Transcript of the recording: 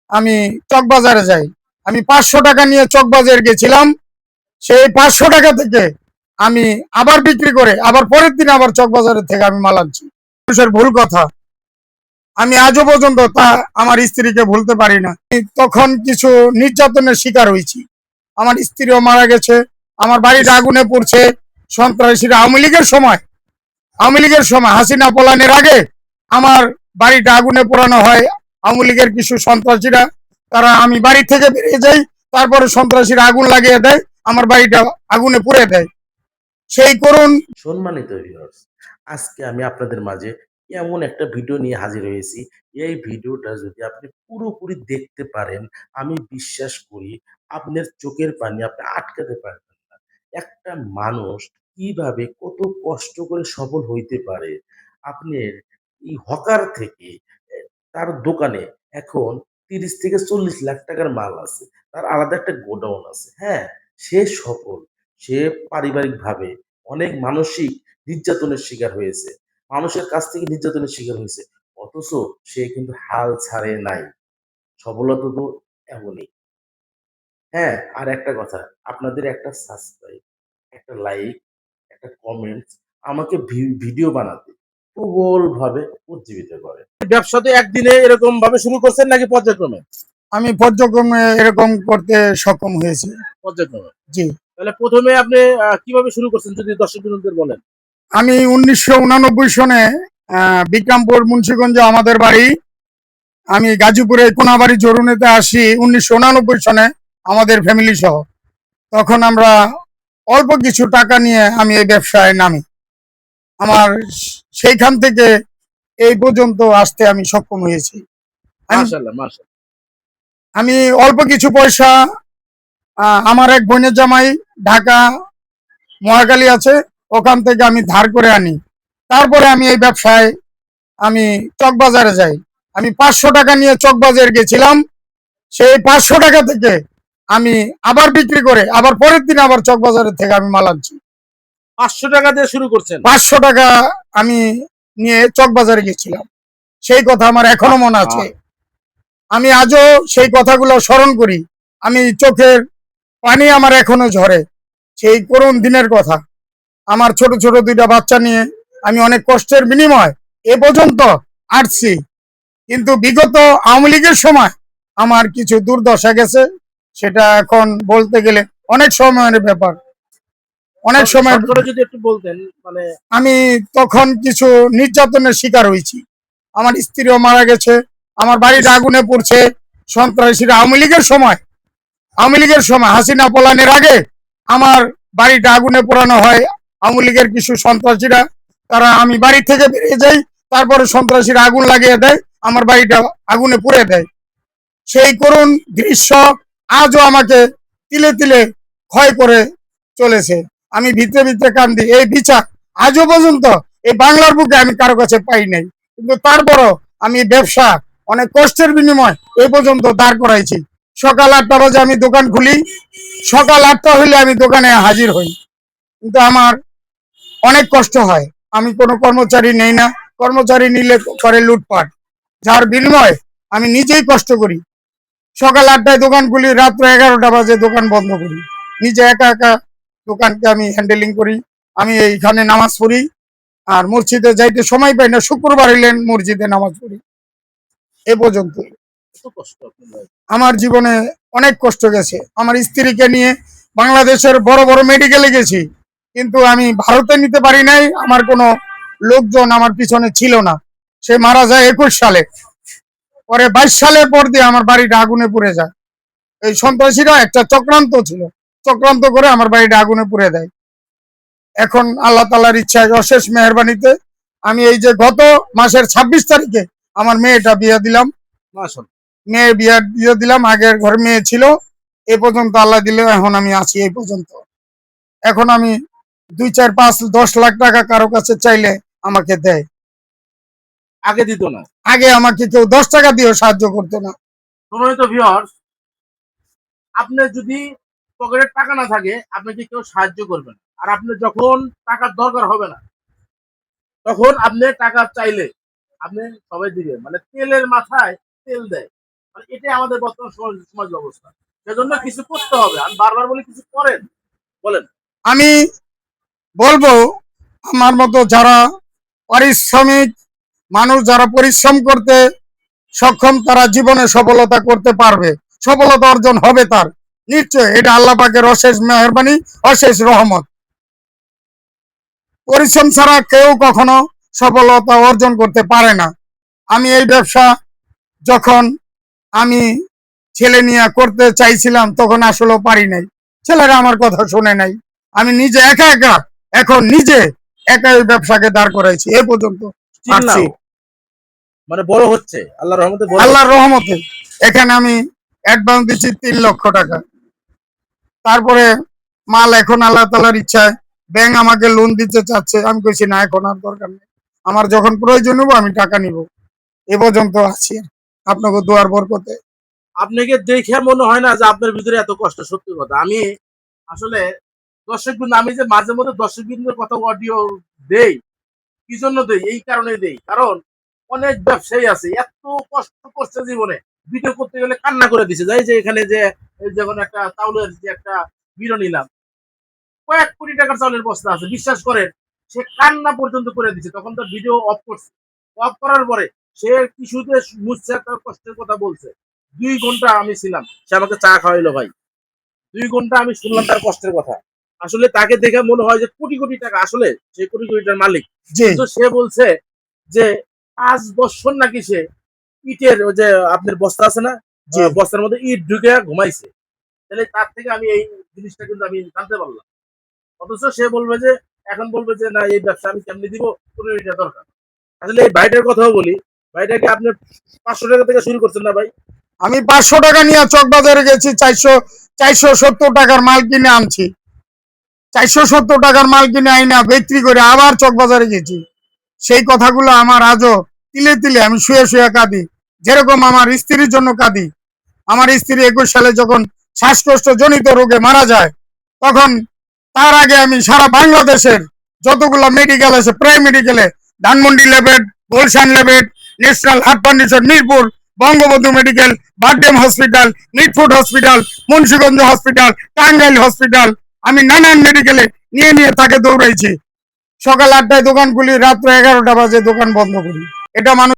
আমি চকবাজারে যাই। আমি 500 টাকা নিয়ে চকবাজার গেছিলাম। সেই 500 টাকা থেকে আমি আবার বিক্রি করে আবার পরের দিন আবার চকবাজারের থেকে আমি মাল আনছি। মানুষের ভুল কথা, আমি আজও পর্যন্ত তা আমার স্ত্রীকে ভুলতে পারি না। তখন কিছু নির্যাতনের শিকার হয়েছি, আমার স্ত্রীও মারা গেছে, আমার বাড়িটা আগুনে পড়ছে। সন্ত্রাসীরা আওয়ামী লীগের সময় হাসিনা পলানের আগে আমার বাড়িটা আগুনে পোড়ানো হয়। আওয়ামী লীগের কিছু সন্ত্রাসীরা, তারা আমি বাড়ি থেকে বেরিয়ে যাই, তারপরে সন্ত্রাসীরা আগুন লাগিয়ে দেয়, আমার বাড়িটা আগুনে পুড়ে দেয়। সেই করুণ। সম্মানিত ভিউয়ার্স, আজকে আমি আপনাদের মাঝে এমন একটা ভিডিও নিয়ে হাজির হয়েছি। এই ভিডিওটা যদি আপনি পুরোপুরি দেখতে পারেন, আমি বিশ্বাস করি আপনার চোখের পানি আপনি আটকাতে পারবেন না। একটা মানুষ কিভাবে কত কষ্ট করে সফল হইতে পারে। আপনার এই হকার থেকে তার দোকানে এখন 30 থেকে 40 লাখ টাকার মাল আছে। তার আলাদা একটা গোডাউন আছে। হ্যাঁ, সে সফল। সে পারিবারিকভাবে অনেক মানসিক নির্যাতনের শিকার হয়েছে। মানুষের কাছ থেকে নির্যাতনের শিকার হয়েছে। অথচ সে কিন্তু হাল ছাড়ে নাই। সফলতা তো এমনই। হ্যাঁ, আর একটা কথা, আপনাদের একটা সাবস্ক্রাইব, একটা লাইক, একটা কমেন্টস আমাকে ভিডিও বানাতে প্রবলভাবে উজ্জীবিত করে। ব্যবসা তো একদিনে এরকম ভাবে শুরু করছেন নাকি পর্যায়ক্রমে? আমি পর্যক্রমে এরকম করতে সক্ষম হয়েছি। পর্যায়ক্রমে। জি। তাহলে ১ম এ আপনি কিভাবে শুরু করছেন যদি দর্শক-বৃন্দদের বলেন? আমি 1989 সনে বিক্রমপুর মুন্সিগঞ্জে আমাদের বাড়ি। আমি গাজীপুরে কোনাবাড়ি জরুনেতে আসি 1989 সনে আমাদের ফ্যামিলি সহ। তখন আমরা অল্প কিছু টাকা নিয়ে আমি এই ব্যবসায় নামি। আমার সেইখান থেকে এই পর্যন্ত আসতে আমি সক্ষম হয়েছি। মাশাআল্লাহ, মাশাআল্লাহ। আমি অল্প কিছু পয়সা, আমার এক বোনের জামাই ঢাকা মহাখালী আছে, ওখান থেকে আমি ধার করে আনি। তারপরে আমি এই ব্যবসায় আমি চকবাজারে যাই। আমি 500 টাকা নিয়ে চকবাজার গেছিলাম। সেই 500 টাকা থেকে আমি আবার বিক্রি করে আবার পরের দিন আবার চকবাজারের থেকে আমি মাল আনছি। 500 টাকা দিয়ে শুরু করছেন? 500 টাকা আমি নিয়ে চকবাজারে গেছিলাম। সেই কথা আমার এখনো মনে আছে। আমি আজও সেই কথাগুলো স্মরণ করি। আমি চোখের পানি আমার এখনো ঝরে। সেই করুণ দিনের কথা। আমার ছোট ছোট 2টা বাচ্চা নিয়ে আমি অনেক কষ্টের বিনিময় এ পর্যন্ত আসছি। কিন্তু বিগত আওয়ামী লীগের সময় আমার কিছু দুর্দশা গেছে, সেটা এখন বলতে গেলে অনেক সময়ের ব্যাপার। অনেক সময় যদি একটু বলতেন মানে। আমি তখন কিছু নির্যাতনের শিকার হয়েছি, আমার স্ত্রীও মারা গেছে, আমার বাড়িটা আগুনে পড়ছে। সন্ত্রাসীরা আওয়ামী লীগের সময় হাসিনা পলানের আগে আমার বাড়িটা আগুনে পোড়ানো হয়। আওয়ামী লীগের কিছু সন্ত্রাসীরা, তারা আমি বাড়ি থেকে বেরিয়ে যাই, তারপরে সন্ত্রাসীরা আগুন লাগিয়ে দেয়, আমার বাড়িটা আগুনে পুড়ে দেয়। সেই করুণ দৃশ্য আজও আমাকে তিলে তিলে ক্ষয় করে চলেছে। আমি ভিতরে ভিতরে কান্দি। এই বিচার আজও পর্যন্ত এই বাংলার বুকে আমি কারো কাছে পাই নাই। কিন্তু তারপরও আমি ব্যবসা অনেক কষ্টের বিনিময় এই পর্যন্ত দাঁড় করাইছি। সকাল 8টা বাজে আমি দোকান খুলি, সকাল 8টা হইলে আমি দোকানে হাজির হই। কিন্তু আমার অনেক কষ্ট হয়। আমি কোনো কর্মচারী নেই না, কর্মচারী নিলে করে লুটপাট, যার বিনিময়ে আমি নিজেই কষ্ট করি। সকাল 8টায় দোকান খুলি, রাত্র 11টা বাজে দোকান বন্ধ করি। নিজে একা একা দোকানকে আমি হ্যান্ডেলিং করি। আমি এইখানে নামাজ পড়ি, আর মসজিদে যাইতে সময় পাই না, শুক্রবার হইলেন মসজিদে নামাজ পড়ি। এ পর্যন্ত আমার জীবনে অনেক কষ্ট গেছে। আমার স্ত্রীকে নিয়ে বাংলাদেশের বড় বড় মেডিকেলে গেছি, কিন্তু আমি ভারতে নিতে পারি নাই। আমার কোনো লোকজন আমার পিছনে ছিল না। সে মারা যায় 21 সালে। পরে 22 সালের পর দিয়ে আমার বাড়িটা আগুনে পুড়ে যায়। এই সন্ত্রাসীরা একটা চক্রান্ত ছিল, চক্রান্ত করে আমার বাড়িটা আগুনে পুড়ে দেয়। এখন আল্লাহ তাআলার ইচ্ছায় অশেষ মেহেরবানিতে আমি এই যে গত মাসের 26 তারিখে আমার মেয়েটা বিয়ে দিলাম। মেয়ে বিয়ে দিয়ে দিলাম। আগের ঘরে মেয়ে ছিল। এ পর্যন্ত আল্লাহ দিলে এখন আমি আছি এই পর্যন্ত। এখন আমি 2, 4, 5, 10 লাখ টাকা কারো কাছে চাইলে আমাকে দেয়। আগে দিত না। আগে আমাকে কেউ 10 টাকা দিয়েও সাহায্য করতো না। সম্মানিত ভিউয়ার্স, আপনার যদি পকেটে টাকা না থাকে আপনাকে কেউ সাহায্য করবে না। আর আপনি যখন টাকার দরকার হবে না তখন আপনি টাকা চাইলে আপনি সবাই দিবে, মানে তেলের মাথায় তেল দেয়। মানে এটাই আমাদের বর্তমান সমাজ ব্যবস্থা। সেজন্য কিছু করতে হবে। আমি বারবার বলি কিছু করেন। বলেন। আমি বলবো আমার মতো যারা পারিশ্রমিক মানুষ, যারা পরিশ্রম করতে সক্ষম, তারা জীবনে সফলতা করতে পারবে, সফলতা অর্জন হবে তার নিশ্চয়। এটা আল্লাহ পাকের অশেষ মেহেরবানি, অশেষ রহমত। পরিশ্রম ছাড়া কেউ কখনো সফলতা অর্জন করতে পারে না। আমি এই ব্যবসা যখন আমি ছেলে নিয়ে করতে চাইছিলাম তখন আসলে পারি নাই, ছেলেরা আমার কথা শুনে নাই। আমি নিজে একা একা এখন নিজে একা এই ব্যবসাকে দাঁড় করাইছি এ পর্যন্ত ঠিক পারছি। নাও। মানে বড় হচ্ছে। আল্লাহর রহমতে বড় আল্লাহর হচ্ছে। রহমতে এখানে আমি অ্যাডভান্স দিচ্ছি 3 লক্ষ টাকা। তারপরে মাল এখন আল্লাহ তালার ইচ্ছায় ব্যাংক আমাকে লোন দিতে চাচ্ছে, আমি কইছি না, এখন আর দরকার নেই, আমার যখন প্রয়োজন হবো আমি টাকা নিব। এ পর্যন্ত আছি আপনাকে দোয়ার বরকতে। আপনাকে দেখে মনে হয় না যে আপনার ভিতরে এত কষ্ট। সত্যি কথা। আমি আসলে দর্শকবৃন্দ, আমি যে মাঝে মধ্যে দর্শকবৃন্দের কথা অডিও দেই, কি জন্য দেই? এই কারণে দেই। কারণ অনেক ব্যবসায়ী আছে এত কষ্ট করছে জীবনে, ভিডিও করতে গেলে কান্না করে দিছে। যাই যে এখানে যে এই যখন একটা চাউলের যে একটা বিরো নিলাম, কয়েক কোটি টাকার চাউলের বস্তা আছে, বিশ্বাস করেন। সে কান্না পর্যন্ত করে দিছে। তখন তো ভিডিও অফ করছে। অফ করার পরে সে কিছুতে মুছছে, তার কষ্টের কথা বলছে। 2 ঘন্টা আমি ছিলাম, সে আমাকে চা খাওয়াইলো ভাই। 2 ঘন্টা আমি শুনলাম তার কষ্টের কথা। আসলে তাকে দেখে মনে হয় যে কোটি কোটি টাকা, আসলে সে কোটি কোটি টাকার মালিক। জি কিন্তু সে বলছে যে 5 বছর নাকি সে ইটের ওই যে আপনার বস্তা আছে না, জি বস্তার মধ্যে ইট ঢুকে ঘুমাইছে। তাহলে তার থেকে আমি এই জিনিসটা কিন্তু আমি জানতে পারলাম। অথচ সে বলবে যে, এখন বলবে যে না, এই ব্যবসা আমি কেমনি দিব, 15 টাকা দরকার। আসলে এই ভাইটার কথাও বলি, ভাইটাকে আপনি 500 টাকা থেকে শুরু করছেন না ভাই? আমি 500 টাকা নিয়ে চকবাজারে গেছি, 470 টাকার মাল কিনে আনছি। 470 টাকার মাল কিনে আইনা বিক্রি করে আবার চকবাজারে গেছি। সেই কথাগুলো আমার আজও তিলে তিলে আমি শুয়ে শুয়ে কাঁদি। যেরকম আমার স্ত্রীর জন্য কাঁদি। আমার স্ত্রী 21 সালে যখন শ্বাসকষ্ট জনিত রোগে মারা যায়, তখন তার আগে আমি সারা বাংলাদেশের যতগুলো মেডিকেল আছে, প্রায় মেডিকেলে, Dhanmondi Labaid, Gulshan Labaid, national heart foundation Mirpur, Bangabandhu medical, BIRDEM hospital, Mitford hospital, Munshiganj hospital, Tangail hospital, আমি নানান মেডিকেলে নিয়ে নিয়ে তাকে দৌড়াইছি। সকাল 8টায় দোকান খুলি, রাত্র 11টা বাজে দোকান বন্ধ করি। এটা মানুষ